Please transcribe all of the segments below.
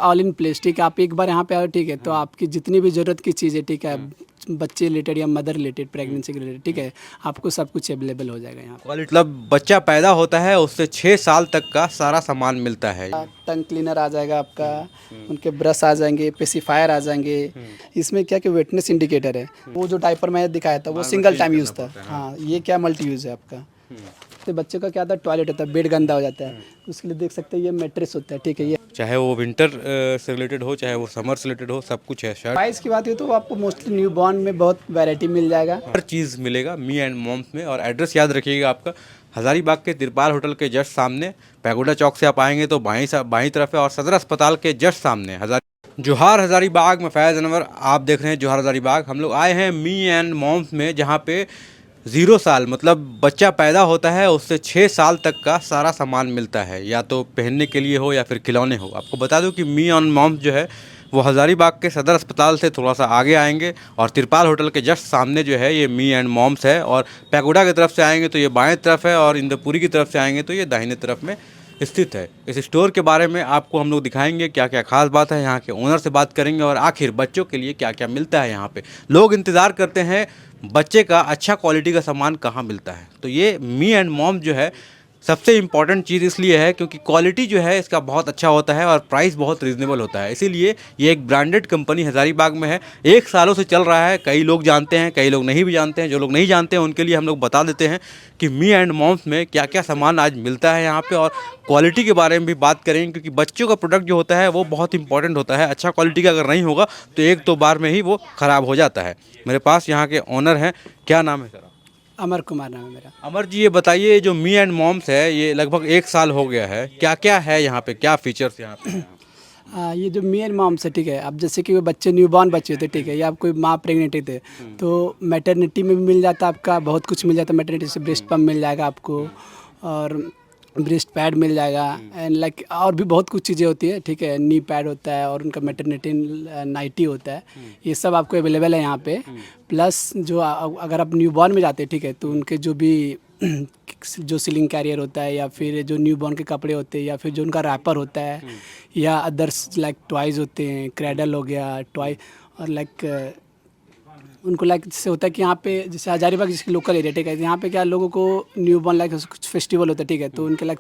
All in place, ठीक है। आप एक बार यहाँ पे आओ, ठीक है, तो आपकी जितनी भी ज़रूरत की चीज़ें, ठीक है, बच्चे रिलेटेड या मदर रिलेटेड, प्रेगनेंसी के रिलेटेड, ठीक है, आपको सब कुछ अवेलेबल हो जाएगा यहाँ पे। मतलब बच्चा पैदा होता है उससे 6 साल तक का सारा सामान मिलता है। टंग क्लीनर आ जाएगा आपका, उनके ब्रश आ जाएंगे, पेसिफायर आ जाएंगे। इसमें क्या कि वेटनेस इंडिकेटर है। वो जो डायपर मैं दिखाया था वो सिंगल टाइम यूज़ था। हाँ, ये क्या मल्टी यूज़ है आपका। तो बच्चे का क्या था, टॉयलेट होता है, बेड गंदा हो जाता है, उसके लिए देख सकते हैं ये मैट्रेस होता है, ठीक है। ये चाहे वो विंटर से रिलेटेड हो, चाहे वो समर से रिलेटेड हो, सब कुछ है। शर्ट प्राइस की बात है तो आपको मोस्टली न्यू बॉर्न में बहुत वैरायटी मिल जाएगा। हर चीज़ मिलेगा मी एंड मॉम्स में। और एड्रेस याद रखिएगा आपका, हज़ारीबाग के तिरपाल होटल के जस्ट सामने। पैगोडा चौक से आप आएंगे तो बाईं तरफ है, और सदर अस्पताल के जस्ट सामने जोहार हज़ारीबाग में फैज़ अनवर आप देख रहे हैं जोहार हज़ारीबाग। हम लोग आए हैं मी एंड मॉम्स में, जहाँ पे 0 साल मतलब बच्चा पैदा होता है उससे 6 साल तक का सारा सामान मिलता है, या तो पहनने के लिए हो या फिर खिलौने हो। आपको बता दूं कि मी एंड मॉम्स जो है वो हज़ारीबाग के सदर अस्पताल से थोड़ा सा आगे आएंगे, और तिरपाल होटल के जस्ट सामने जो है ये मी एंड मॉम्स है। और पैगोडा की तरफ से आएंगे तो ये बाएं तरफ है, और इंद्रपुरी की तरफ से आएंगे तो ये दाहिने तरफ में स्थित है। इस स्टोर के बारे में आपको हम लोग दिखाएंगे क्या क्या खास बात है, यहाँ के ओनर से बात करेंगे, और आखिर बच्चों के लिए क्या क्या मिलता है। यहाँ पे लोग इंतज़ार करते हैं बच्चे का अच्छा क्वालिटी का सामान कहाँ मिलता है। तो ये मी एंड मॉम जो है सबसे इम्पॉर्टेंट चीज़ इसलिए है क्योंकि क्वालिटी जो है इसका बहुत अच्छा होता है और प्राइस बहुत रीज़नेबल होता है। इसीलिए ये एक ब्रांडेड कंपनी हज़ारीबाग में है, 1 सालों से चल रहा है। कई लोग जानते हैं, कई लोग नहीं भी जानते हैं। जो लोग नहीं जानते हैं उनके लिए हम लोग बता देते हैं कि मी एंड मॉम्स में क्या क्या सामान आज मिलता है यहाँ पे, और क्वालिटी के बारे में भी बात करेंगे क्योंकि बच्चों का प्रोडक्ट जो होता है वो बहुत इंपॉर्टेंट होता है। अच्छा क्वालिटी का अगर नहीं होगा तो एक दो बार में ही वो ख़राब हो जाता है। मेरे पास यहाँ के ओनर हैं, क्या नाम है सर? अमर कुमार नाम है मेरा। अमर जी, ये बताइए जो मी एंड मॉम्स है ये लगभग 1 साल हो गया है, क्या क्या है यहाँ पे, क्या फीचर्स यहाँ पे हैं? ये जो मी एंड मॉम से, ठीक है, अब जैसे कि वो बच्चे न्यूबॉर्न बच्चे होते, ठीक है, या आप कोई माँ प्रेग्नेंट थे तो मैटरनिटी में भी मिल जाता है आपका, बहुत कुछ मिल जाता है मैटरनिटी से। ब्रेस्ट पम्प मिल जाएगा आपको, और ब्रेस्ट पैड मिल जाएगा, एंड लाइक और भी बहुत कुछ चीज़ें होती है, ठीक है। नी पैड होता है और उनका मैटरनिटी नाइटी होता है, ये सब आपको अवेलेबल है यहाँ पे। प्लस जो अगर आप न्यूबॉर्न में जाते हैं, ठीक है, तो उनके जो भी जो सीलिंग कैरियर होता है, या फिर जो न्यूबॉर्न के कपड़े होते हैं, या फिर जो उनका रैपर होता है, या अदर्स लाइक टॉयज़ होते हैं, क्रैडल हो गया टॉय, और लाइक उनको लाइक जैसे होता है कि यहाँ पे जैसे हजारीबाग जिसकी लोकल एरिया, ठीक है, यहाँ पे क्या लोगों को न्यूबॉर्न लाइक कुछ फेस्टिवल होता है, ठीक है, तो उनके लाइक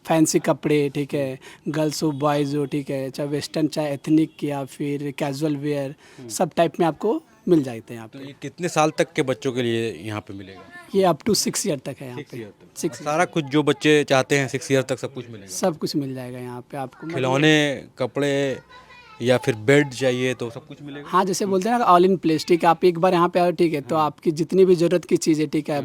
फैंसी कपड़े, ठीक है, गर्ल्स हो बॉयज़ हो, ठीक है, चाहे वेस्टर्न चाहे एथनिक या फिर कैजुअल वेयर, सब टाइप में आपको मिल जाते हैं यहाँ तो पे। ये कितने साल तक के बच्चों के लिए यहाँ पे मिलेगा? ये अप टू 6 ईयर तक है यहाँ पे। 6 सारा कुछ जो बच्चे चाहते हैं 6 ईयर तक सब कुछ मिलेगा? सब कुछ मिल जाएगा यहाँ पे आपको, मतलब खिलौने, कपड़े, या फिर बेड चाहिए तो सब कुछ मिलेगा? हाँ, जैसे बोलते हैं ना ऑल इन प्लेस, ठीक है। आप एक बार यहाँ पे आओ, ठीक है, तो आपकी जितनी भी ज़रूरत की चीज़ें, ठीक है,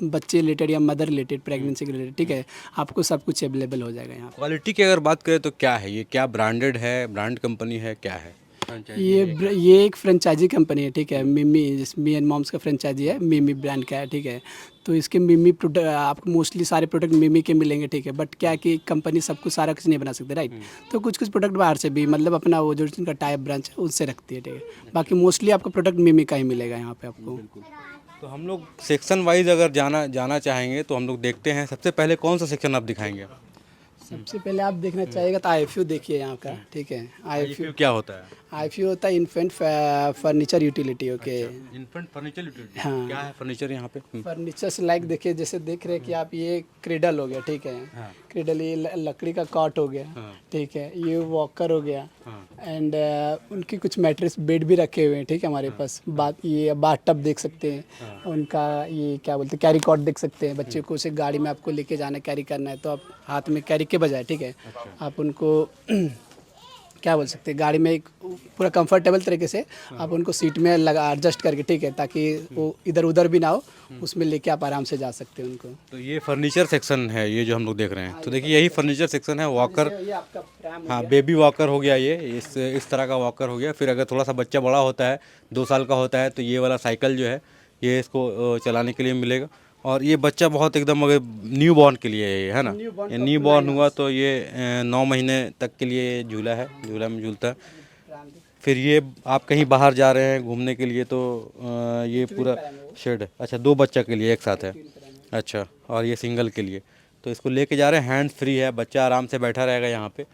बच्चे रिलेटेड या मदर रिलेटेड, प्रेगनेंसी के रिलेटेड, ठीक है, आपको सब कुछ अवेलेबल हो जाएगा यहाँ क्वालिटी की अगर बात करें तो क्या है ये, क्या ब्रांडेड है, ब्रांड कंपनी है, क्या है? पे। ये एक फ्रेंचाइजी कंपनी है, ठीक है, मिमी, मी एंड मॉम्स का फ्रेंचाइजी है, मिमी ब्रांड का है, ठीक है। तो इसके मिमी प्रोडक्ट आपको मोस्टली सारे प्रोडक्ट मिमी के मिलेंगे, ठीक है, बट क्या है कि कंपनी सब कुछ सारा कुछ नहीं बना सकती, राइट। तो कुछ कुछ प्रोडक्ट बाहर से भी, मतलब अपना वो जो इनका टाइप ब्रांच है उससे रखती है, ठीक है। बाकी मोस्टली आपको प्रोडक्ट मिमी का ही मिलेगा यहाँ पे आपको। तो हम लोग सेक्शन वाइज अगर जाना चाहेंगे तो हम लोग देखते हैं। सबसे पहले कौन सा सेक्शन आप दिखाएंगे? सबसे पहले आप देखना चाहिएगा तो आईएफयू देखिए यहाँ का, ठीक है। आईएफयू क्या होता है? आईएफयू होता है infant furniture utility, okay. Infant furniture utility, हाँ। क्या है फर्नीचर यहाँ पे? फर्नीचर से लाइक देखिए, जैसे देख रहे हैं कि आप, ये क्रेडल हो गया, ठीक है, हाँ। क्रेडल, ये लकड़ी का कॉट हो गया, हाँ। ठीक है, ये वॉकर हो गया, हाँ। एंड उनकी कुछ मैट्रेस बेड भी रखे हुए हैं, ठीक है, हमारे पास। बात ये बाथ टब देख सकते हैं, उनका ये क्या बोलते हैं कैरी कॉट देख सकते हैं। बच्चे को उसे गाड़ी में आपको लेके जाना, कैरी करना है, तो आप हाथ में कैरी के बजाय, ठीक है, आप उनको क्या बोल सकते हैं, गाड़ी में एक पूरा कंफर्टेबल तरीके से आप उनको सीट में लगा एडजस्ट करके, ठीक है, ताकि वो इधर उधर भी ना हो, उसमें लेके आप आराम से जा सकते हैं उनको। तो ये फर्नीचर सेक्शन है, ये जो हम लोग देख रहे हैं। तो देखिए यही फर्नीचर सेक्शन है। वॉकर, ये आपका फ्रेम, हाँ, बेबी वॉकर हो गया, ये इस तरह का वॉकर हो गया। फिर अगर थोड़ा सा बच्चा बड़ा होता है, 2 साल का होता है, तो ये वाला साइकिल जो है ये इसको चलाने के लिए मिलेगा। और ये बच्चा बहुत एकदम अगर न्यू बॉर्न के लिए है ना, ये न्यू बॉर्न हुआ तो ये 9 महीने तक के लिए झूला है, झूला में झूलता है। फिर ये आप कहीं बाहर जा रहे हैं घूमने के लिए तो ये पूरा शेड है। अच्छा, 2 बच्चा के लिए एक साथ है, अच्छा, और ये सिंगल के लिए। तो इसको लेके जा रहे हैं, हैंड्स फ्री है, बच्चा आराम से बैठा रहेगा यहाँ पे।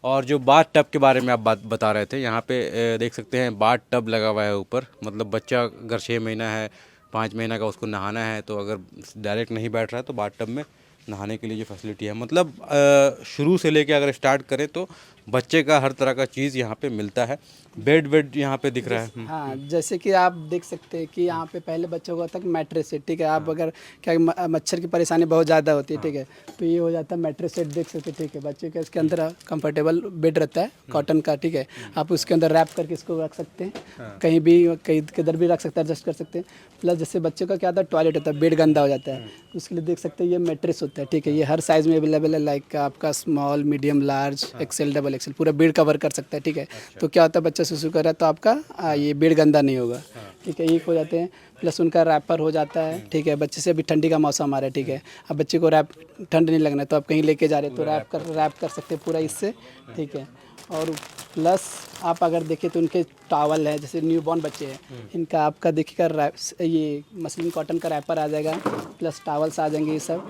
और जो बाथ टब के बारे में आप बात बता रहे थे, यहाँ पे देख सकते हैं बाथ टब लगा हुआ है ऊपर। मतलब बच्चा अगर 6 महीना है, 5 महीना का, उसको नहाना है तो अगर डायरेक्ट नहीं बैठ रहा है तो बाथ टब में नहाने के लिए जो फैसिलिटी है, मतलब शुरू से लेके अगर स्टार्ट करें तो बच्चे का हर तरह का चीज़ यहाँ पे मिलता है। बेड यहाँ पे दिख रहा है। हाँ, जैसे कि आप देख सकते हैं कि यहाँ पे पहले बच्चों को होता है कि मैट्रेस सेट, ठीक है। आप अगर क्या मच्छर की परेशानी बहुत ज़्यादा होती है, ठीक है, तो ये हो जाता है मैट्रेस सेट, देख सकते हैं, ठीक है। बच्चे का इसके अंदर कंफर्टेबल बेड रहता है कॉटन का, ठीक है। आप उसके अंदर रैप करके इसको रख सकते हैं, कहीं भी कहीं किधर भी रख सकते हैं, एडजस्ट कर सकते हैं। प्लस जैसे बच्चे का क्या होता है, टॉयलेट होता है, बेड गंदा हो जाता है, उसके लिए देख सकते हैं ये मैट्रेस होता है, ठीक है। ये हर साइज़ में अवेलेबल है, लाइक आपका small, medium, large, XL, double XL, पूरा बेड कवर कर सकता है, ठीक है। तो क्या होता है, बच्चा सुसु कर रहा है तो आपका ये बेड गंदा नहीं होगा, ठीक है। एक हो जाते हैं, प्लस उनका रैपर हो जाता है, ठीक है। बच्चे से अभी ठंडी का मौसम आ रहा है, ठीक है। अब बच्चे को रैप ठंड नहीं लगना है तो आप कहीं लेके जा रहे हैं तो रैप कर सकते हैं पूरा इससे, ठीक है। और प्लस आप अगर देखें तो उनके टॉवल है, जैसे न्यू बॉर्न बच्चे हैं, इनका आपका देखिएगा ये मसलिन कॉटन का रैपर आ जाएगा, प्लस टॉवल्स आ जाएंगे ये सब।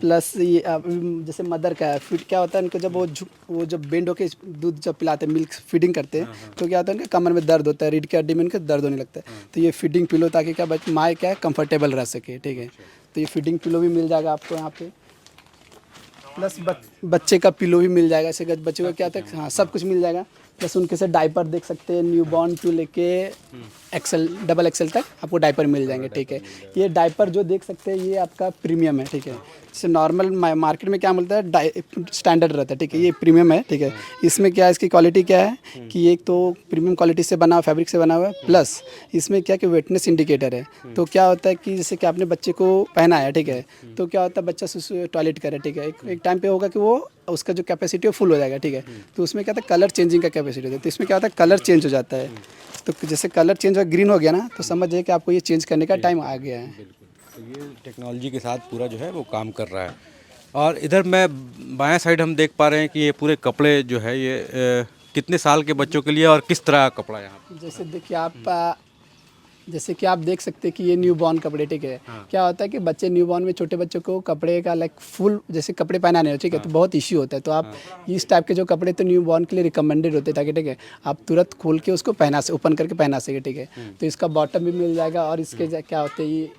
प्लस ये जैसे मदर का है, फिर क्या होता है इनको जब वो जब बेंड होके दूध जब पिलाते हैं, मिल्क फीडिंग करते हैं, तो क्या होता है इनके कमर में दर्द होता है, रीढ़ की हड्डी में इनके दर्द होने लगता है, तो ये फीडिंग पिलो, ताकि क्या माँ क्या है कंफर्टेबल रह सके, ठीक है। तो ये फीडिंग पिलो भी मिल जाएगा आपको यहाँ पे। प्लस बच्चे का पिलो भी मिल जाएगा, ऐसे बच्चे को क्या होता है, हाँ सब कुछ मिल जाएगा। प्लस उनके से डाइपर देख सकते हैं, न्यू बॉर्न टू लेके एक्सेल, डबल एक्सेल तक आपको डाइपर मिल जाएंगे, ठीक है। ये डाइपर जो देख सकते हैं ये आपका प्रीमियम है, ठीक है। जैसे नॉर्मल मार्केट में क्या मिलता है, स्टैंडर्ड रहता है, ठीक है। ये प्रीमियम है, ठीक है। इसमें क्या है, इसकी क्वालिटी क्या है कि एक तो प्रीमियम क्वालिटी से बना हुआ, फैब्रिक से बना हुआ है, प्लस इसमें क्या कि वेटनेस इंडिकेटर है। तो क्या होता है कि जैसे कि आपने बच्चे को पहनाया, ठीक है, तो क्या होता है बच्चा टॉयलेट करे, ठीक है, एक टाइम पे होगा कि वो उसका जो कैपेसिटी है फुल हो जाएगा, ठीक है। तो उसमें क्या होता है कलर चेंजिंग का कैपेसिटी होता है, तो इसमें क्या होता है कलर चेंज हो जाता है। तो जैसे कलर चेंज हो ग्रीन हो गया ना, तो समझ जाइए कि आपको ये चेंज करने का टाइम आ गया है। तो ये टेक्नोलॉजी के साथ पूरा जो है वो काम कर रहा है। और इधर मैं बाएं साइड हम देख पा रहे हैं कि ये पूरे कपड़े जो है ये कितने साल के बच्चों के लिए और किस तरह का कपड़ा यहाँ पे? जैसे देखिए आप जैसे कि आप देख सकते हैं कि ये न्यू बॉर्न कपड़े, ठीक है। क्या होता है कि बच्चे न्यू बॉर्न में छोटे बच्चों को कपड़े का लाइक फुल जैसे कपड़े पहनाने हो, ठीक है, तो बहुत इश्यू होता है। तो आप इस टाइप के जो कपड़े तो न्यू बॉर्न के लिए रिकमेंडेड होते हैं, ताकि ठीक है आप तुरंत खोल के उसको ओपन करके पहना सके, ठीक है। तो इसका बॉटम भी मिल जाएगा, और इसके क्या होते हैं ये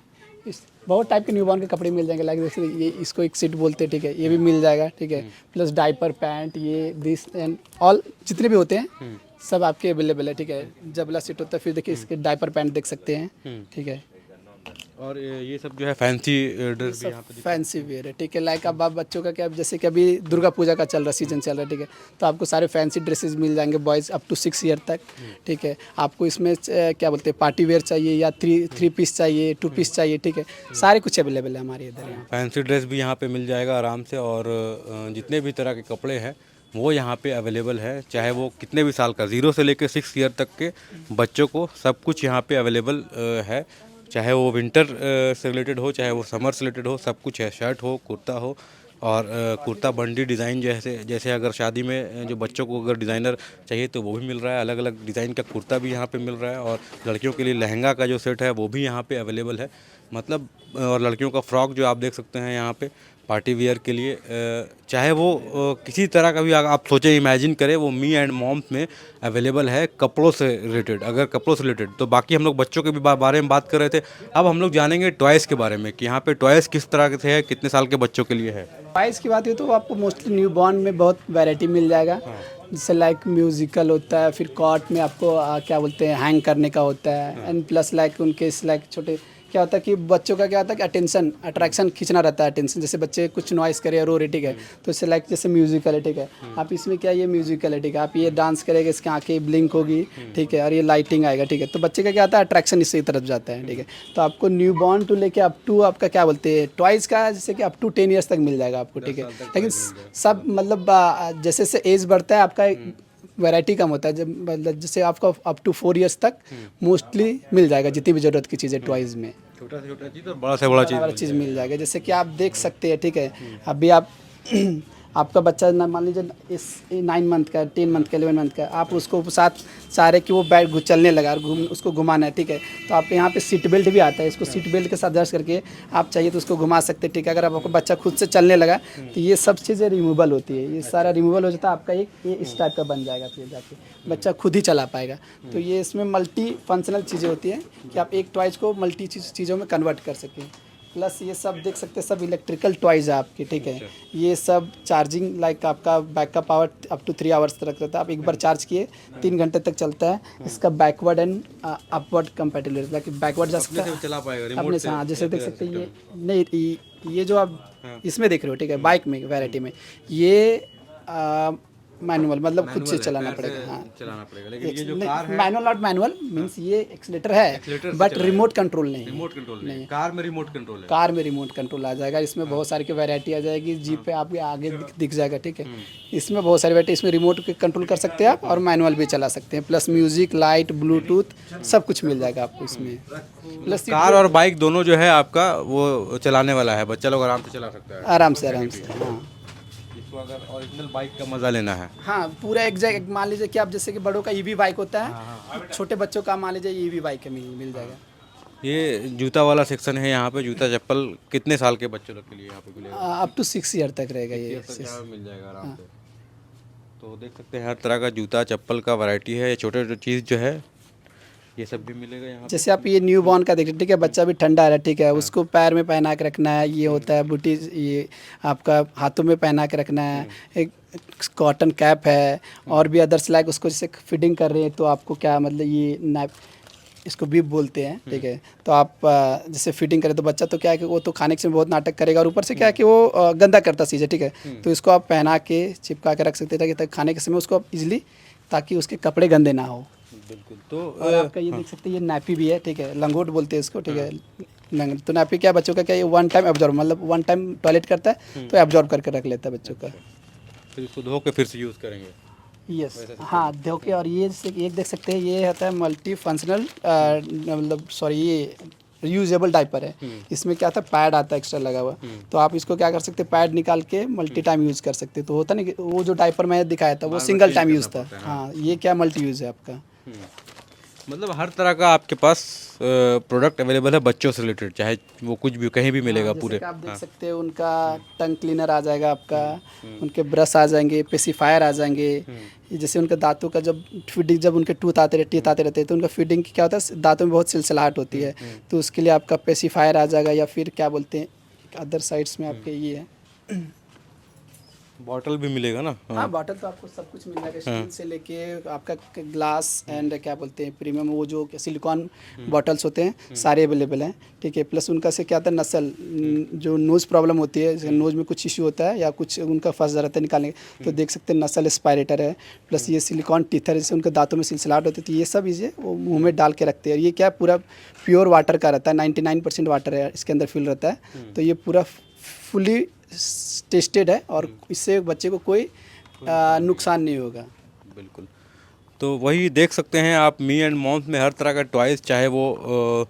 इस बहुत टाइप के न्यूबॉर्न के कपड़े मिल जाएंगे, लाइक जैसे ये इसको एक सेट बोलते हैं, ठीक है, ये भी मिल जाएगा, ठीक है। प्लस डाइपर, पैंट, ये दिस एंड ऑल जितने भी होते हैं सब आपके अवेलेबल है, ठीक है। जब वाला सेट होता है फिर देखिए इसके डाइपर पैंट देख सकते हैं, ठीक है। और ये सब जो है फैंसी ड्रेस भी यहाँ पे फैंसी वेयर है, ठीक है। लाइक अब आप बच्चों का क्या, जैसे कि अभी दुर्गा पूजा का चल रहा सीजन चल रहा है, ठीक है, तो आपको सारे फैंसी ड्रेसेस मिल जाएंगे बॉयज़ अप टू 6 ईयर तक, ठीक है। आपको इसमें क्या बोलते हैं पार्टी वेयर चाहिए या थ्री पीस चाहिए, 2 पीस चाहिए, ठीक है, सारे कुछ अवेलेबल है हमारे इधर यहाँ। फैंसी ड्रेस भी यहाँ पे मिल जाएगा आराम से। और जितने भी तरह के कपड़े हैं वो यहाँ पे अवेलेबल है, चाहे वो कितने भी साल का 0 से लेकर 6 ईयर तक के बच्चों को सब कुछ यहाँ पे अवेलेबल है। चाहे वो विंटर से रिलेटेड हो, चाहे वो समर से रिलेटेड हो, सब कुछ है। शर्ट हो, कुर्ता हो, और कुर्ता बंडी डिज़ाइन जैसे अगर शादी में जो बच्चों को अगर डिज़ाइनर चाहिए तो वो भी मिल रहा है। अलग अलग डिज़ाइन का कुर्ता भी यहाँ पे मिल रहा है। और लड़कियों के लिए लहंगा का जो सेट है वो भी यहाँ पे अवेलेबल है। मतलब और लड़कियों का फ्रॉक जो आप देख सकते हैं यहाँ पे पार्टी वियर के लिए, चाहे वो किसी तरह का भी आप सोचें, इमेजिन करें, वो मी एंड मॉम्स में अवेलेबल है कपड़ों से रिलेटेड। अगर कपड़ों से रिलेटेड तो बाकी हम लोग बच्चों के भी बारे में बात कर रहे थे, अब हम लोग जानेंगे टॉयज़ के बारे में कि यहाँ पे टॉयज़ किस तरह से है, कितने साल के बच्चों के लिए है। टॉयज़ की बात है तो आपको मोस्टली न्यू बॉर्न में बहुत वैरायटी मिल जाएगा। जैसे लाइक म्यूजिकल होता है, फिर कॉट में आपको क्या बोलते हैं हैंग करने का होता है, एंड प्लस लाइक उनके लाइक छोटे क्या होता है कि बच्चों का क्या होता है कि अट्रैक्शन खींचना रहता है, अटेंशन। जैसे बच्चे कुछ नॉइस करे रो रहे, ठीक है, तो इससे लाइक जैसे म्यूजिकल है, ठीक है, आप इसमें क्या ये म्यूजिकल है, ठीक है, आप ये डांस करेंगे, इसकी आंखें ब्लिंक होगी, ठीक है, और ये लाइटिंग आएगा, ठीक है, तो बच्चे का क्या होता है अट्रैक्शन इससे तरफ जाता है, ठीक है। तो आपको न्यू बॉर्न टू लेके अप टू आपका क्या बोलते हैं टॉयज़ का जैसे कि अप टू 10 ईयर्स तक मिल जाएगा आपको, ठीक है। लेकिन सब मतलब जैसे जैसे एज बढ़ता है आपका वैरायटी कम होता है, जब मतलब जैसे आपको अप टू 4 ईयर्स तक मोस्टली मिल जाएगा जितनी भी ज़रूरत की चीज़ें टॉयज़ में। छोटा से छोटा चीज़ और बड़ा से बड़ा चीज़ मिल जाएगा, जैसे कि आप देख सकते हैं, ठीक है। अभी आप आपका बच्चा मान लीजिए इस 9 मंथ का, 10 मंथ का, 11 मंथ का, आप उसको साथ चाह रहे कि वो बैठ चलने लगा और उसको घुमाना है, ठीक है। तो आपके यहाँ पे सीट बेल्ट भी आता है, इसको सीट बेल्ट के साथ दर्ज करके आप चाहिए तो उसको घुमा सकते हैं, ठीक है। अगर आपका बच्चा खुद से चलने लगा तो ये सब चीज़ें रिमूवल होती है, ये सारा रिमूवल हो जाता है, आपका एक ये इस टाइप का बन जाएगा, फिर जाके बच्चा खुद ही चला पाएगा। तो ये इसमें मल्टी फंक्शनल चीज़ें होती हैं कि आप एक टॉयज़ को मल्टी चीज़ों में कन्वर्ट कर सकें। प्लस ये सब देख सकते हैं, सब इलेक्ट्रिकल टॉयज़ है आपके, ठीक है। ये सब चार्जिंग लाइक आपका backup power up to 3 hours तक रहता है। आप एक बार चार्ज किए 3 घंटे तक चलता है। इसका backward and upward compatibility, like backward जा सकता है, चला पाएगा अपने से। हाँ, जैसे देख सकते हैं ये नहीं, ये जो आप इसमें देख रहे हो, ठीक है, बाइक में वैरायटी में ये मैनुअल मतलब खुद से चलाना पड़ेगा। हाँ, चलाना पड़ेगा, लेकिन ये जो कार है मैनुअल नॉट मैनुअल मीन्स ये एक्सीलेटर है बट रिमोट कंट्रोल नहीं है। रिमोट कंट्रोल नहीं, कार में रिमोट कंट्रोल है। कार में रिमोट कंट्रोल आ जाएगा। इसमें बहुत सारी की वैरायटी आ जाएगी, जीप पे आपके आगे दिख जाएगा, ठीक है। इसमें बहुत सारी वैरायटी, इसमें रिमोट कंट्रोल कर सकते हैं आप और मैनुअल भी चला सकते हैं। प्लस म्यूजिक, लाइट, ब्लूटूथ सब कुछ मिल जाएगा आपको इसमें। प्लस कार और बाइक दोनों जो है आपका वो चलाने वाला है, बच्चा लोग आराम से चला सकता है। आराम से हाँ। इसको अगर ओरिजिनल बाइक का मजा लेना है, हाँ, पूरा एग्जैक्ट मान लीजिए कि आप जैसे कि बड़ों का ईवी बाइक होता है, छोटे बच्चों का मान लीजिए ईवी बाइक मिल जाएगा। ये जूता वाला सेक्शन है यहाँ पे। जूता चप्पल कितने साल के बच्चों लोग के लिए यहाँ पे मिलेगा? अप टू 6 ईयर तक रहेगा ये। यहाँ पे मिल जाएगा आराम से। तो देख सकते हैं हर तरह का जूता चप्पल का वैरायटी है। ये छोटे चीज़ जो है ये सब भी मिलेगा यहाँ पे। जैसे आप ये न्यू बॉर्न का देखिए, ठीक है, बच्चा भी ठंडा है, ठीक है, उसको पैर में पहना के रखना है, ये होता है बूटी, ये आपका हाथों में पहना के रखना है। एक कॉटन कैप है और भी अदर्स लाइक उसको जैसे फिटिंग कर रहे हैं तो आपको क्या मतलब ये नाइप इसको भी बोलते हैं, ठीक है। तो आप जैसे फिटिंग करें तो बच्चा तो क्या है कि वो तो खाने के समय बहुत नाटक करेगा और ऊपर से क्या है कि वो गंदा करता चीज़ है, ठीक है। तो इसको आप पहना के चिपका के रख सकते हैं ताकि खाने के समय उसको आप इजीली, ताकि उसके कपड़े गंदे ना हो। बिल्कुल। तो और आपका ये देख सकते हैं, ये नैपी भी है, ठीक है, लंगोट बोलते हैं इसको, ठीक है। तो नैपी क्या बच्चों का क्या, ये 1 टाइम एब्जॉर्ब, मतलब 1 टाइम टॉयलेट करता है तो एब्जॉर्ब करके रख लेता है बच्चों का। फिर इसको धो के फिर से यूज़ करेंगे। यस, हाँ, धो के। और ये जैसे एक देख सकते हैं, ये होता है मल्टी फंक्शनल, मतलब सॉरी ये रीयूजेबल डाइपर है। इसमें क्या था, पैड आता है एक्स्ट्रा लगा हुआ, तो आप इसको क्या कर सकते हैं, पैड निकाल के मल्टी टाइम यूज़ कर सकते हैं। तो होता नहीं कि वो जो डाइपर मैं दिखाया था वो सिंगल टाइम यूज़ था। हाँ, ये क्या मल्टी यूज़ है आपका। मतलब हर तरह का आपके पास प्रोडक्ट अवेलेबल है बच्चों से रिलेटेड, चाहे वो कुछ भी कहीं भी मिलेगा। पूरे आप देख सकते हैं, उनका टंग क्लीनर आ जाएगा आपका, उनके ब्रश आ जाएंगे, पेसिफायर आ जाएंगे। जैसे उनके दांतों का जब फीडिंग, जब उनके टीथ आते रहते हैं तो उनका फीडिंग की क्या होता है, दांतों में बहुत सिलसिलाहट होती है, तो उसके लिए आपका पेसिफायर आ जाएगा। या फिर क्या बोलते हैं अदर साइड्स में आपके ये है, बॉटल भी मिलेगा ना। हाँ, बॉटल तो आपको सब कुछ मिल जाएगा, स्टील से लेके आपका ग्लास एंड क्या बोलते हैं प्रीमियम, वो जो सिलिकॉन बॉटल्स होते हैं सारे अवेलेबल हैं, ठीक है। प्लस उनका से क्या होता है, नसल जो नोज़ प्रॉब्लम होती है, जैसे नोज़ में कुछ इशू होता है या कुछ उनका फंस जाता है निकालने के, तो देख सकते हैं नसल एस्पायरेटर है। प्लस ये सिलिकॉन टीथर, जैसे उनके दांतों में सिलसिलाहट होती है तो ये सब चीज़ें वो मुँह में डाल के रखते हैं। ये क्या पूरा प्योर वाटर का रहता है, 99% वाटर है इसके अंदर फिल रहता है, तो ये पूरा फुली टेस्टेड है और इससे बच्चे को कोई नुकसान नहीं होगा। बिल्कुल। तो वही देख सकते हैं आप, मी एंड मॉम्स में हर तरह का टॉयज़, चाहे वो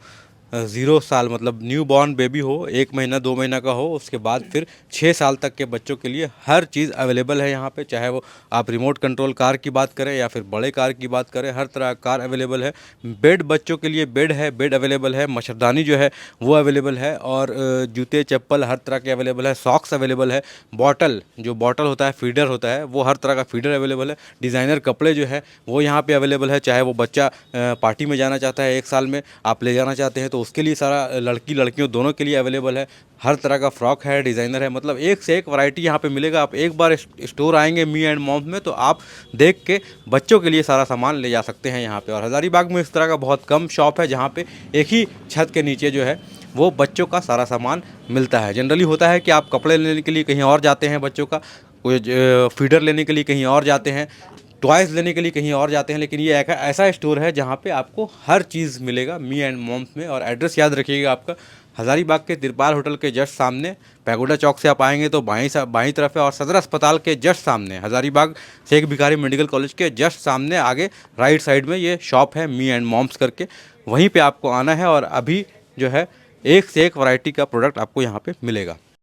0 साल मतलब न्यू बॉर्न बेबी हो, 1 महीना 2 महीना का हो, उसके बाद फिर 6 साल तक के बच्चों के लिए हर चीज़ अवेलेबल है यहाँ पे। चाहे वो आप रिमोट कंट्रोल कार की बात करें या फिर बड़े कार की बात करें, हर तरह का कार अवेलेबल है। बेड बच्चों के लिए बेड है, बेड अवेलेबल है। मच्छरदानी जो है वो अवेलेबल है और जूते चप्पल हर तरह के अवेलेबल है। सॉक्स अवेलेबल है। बॉटल, जो बॉटल होता है, फीडर होता है, वो हर तरह का फीडर अवेलेबल है। डिज़ाइनर कपड़े जो है वो यहाँ पे अवेलेबल है। चाहे वो बच्चा पार्टी में जाना चाहता है 1 साल में, आप ले जाना चाहते हैं तो उसके लिए सारा, लड़की लड़कियों दोनों के लिए अवेलेबल है। हर तरह का फ्रॉक है, डिज़ाइनर है, मतलब एक से एक वैरायटी यहाँ पे मिलेगा। आप एक बार स्टोर आएंगे मी एंड मॉम्स में तो आप देख के बच्चों के लिए सारा सामान ले जा सकते हैं यहाँ पे। और हज़ारीबाग में इस तरह का बहुत कम शॉप है जहाँ पे एक ही छत के नीचे जो है वो बच्चों का सारा सामान मिलता है। जनरली होता है कि आप कपड़े लेने के लिए कहीं और जाते हैं, बच्चों का कोई फीडर लेने के लिए कहीं और जाते हैं, टॉयज़ लेने के लिए कहीं और जाते हैं, लेकिन ये एक ऐसा स्टोर है जहाँ पे आपको हर चीज़ मिलेगा मी एंड मॉम्स में। और एड्रेस याद रखिएगा आपका, हज़ारीबाग के तिरपाल होटल के जस्ट सामने, पैगोडा चौक से आप आएंगे तो बाईं तरफ है, और सदर अस्पताल के जस्ट सामने, हज़ारीबाग शेख भिखारी मेडिकल कॉलेज के जस्ट सामने आगे राइट साइड में ये शॉप है मी एंड मॉम्स करके, वहीं पर आपको आना है। और अभी जो है एक से एक वैरायटी का प्रोडक्ट आपको यहाँ पर मिलेगा।